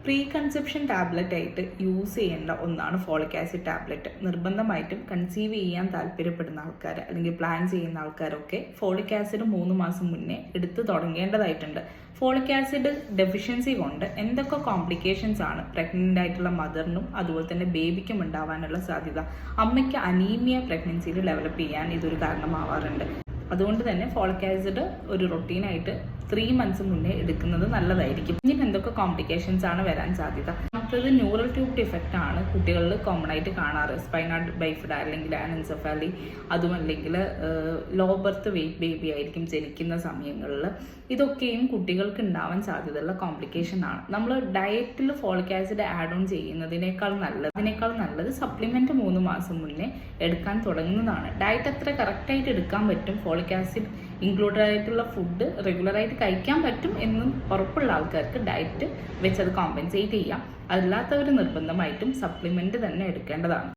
Pre conception tablet ആയിട്ട് use ചെയ്യേണ്ട ഒന്നാണ് ഫോളിക് ആസിഡ് ടാബ്ലറ്റ്. നിർബന്ധമായിട്ടും കൺസീവ് ചെയ്യാൻ താല്പര്യപ്പെടുന്ന ആൾക്കാർ അല്ലെങ്കിൽ പ്ലാൻ ചെയ്യുന്ന ആൾക്കാരൊക്കെ ഫോളിക് ആസിഡ് 3 മാസം മുന്നേ എടുത്ത് തുടങ്ങേണ്ടതായിട്ടുണ്ട്. ഫോളിക് ആസിഡ് ഡെഫിഷ്യൻസി കൊണ്ട് എന്തൊക്കെ കോംപ്ലിക്കേഷൻസ് ആണ് പ്രഗ്നൻ്റ് ആയിട്ടുള്ള മദറിനും അതുപോലെ തന്നെ ബേബിക്കും ഉണ്ടാവാനുള്ള സാധ്യത? അമ്മയ്ക്ക് അനീമിയ പ്രഗ്നൻസിയിൽ ഡെവലപ്പ് ചെയ്യാൻ ഇതൊരു കാരണമാവാറുണ്ട്. അതുകൊണ്ട് തന്നെ ഫോളിക് ആസിഡ് ഒരു റൊട്ടീനായിട്ട് 3 months മുന്നേ എടുക്കുന്നത് നല്ലതായിരിക്കും. ഇനി എന്തൊക്കെ കോംപ്ലിക്കേഷൻസ് ആണ് വരാൻ സാധ്യത? മറ്റൊരു ന്യൂറൽ ട്യൂബ് ഡിഫക്റ്റ് ആണ് കുട്ടികളിൽ കോമൺ ആയിട്ട് കാണാറ്. സ്പൈനാ ബൈഫിഡ അല്ലെങ്കിൽ ആനൻസെഫാലി, അതുമല്ലെങ്കിൽ ലോ ബർത്ത് വെയിറ്റ് ബേബി ആയിരിക്കും ജനിക്കുന്ന സമയങ്ങളിൽ. ഇതൊക്കെയും കുട്ടികൾക്ക് ഉണ്ടാവാൻ സാധ്യതയുള്ള കോംപ്ലിക്കേഷൻ ആണ്. നമ്മൾ ഡയറ്റിൽ ഫോളിക് ആസിഡ് ആഡ് ഓൺ ചെയ്യുന്നതിനേക്കാൾ നല്ലത് സപ്ലിമെന്റ് 3 മാസം മുന്നേ എടുക്കാൻ തുടങ്ങുന്നതാണ്. ഡയറ്റ് എത്ര കറക്റ്റായിട്ട് എടുക്കാൻ പറ്റും, ഫോളിക് ആസിഡ് ഇൻക്ലൂഡഡ് ആയിട്ടുള്ള ഫുഡ് റെഗുലറായിട്ട് കഴിക്കാൻ പറ്റും എന്നും ഉറപ്പുള്ള ആൾക്കാർക്ക് ഡയറ്റ് വെച്ച് അത് കോമ്പൻസേറ്റ് ചെയ്യാം. അല്ലാത്തവർ നിർബന്ധമായിട്ടും സപ്ലിമെന്റ് തന്നെ എടുക്കേണ്ടതാണ്.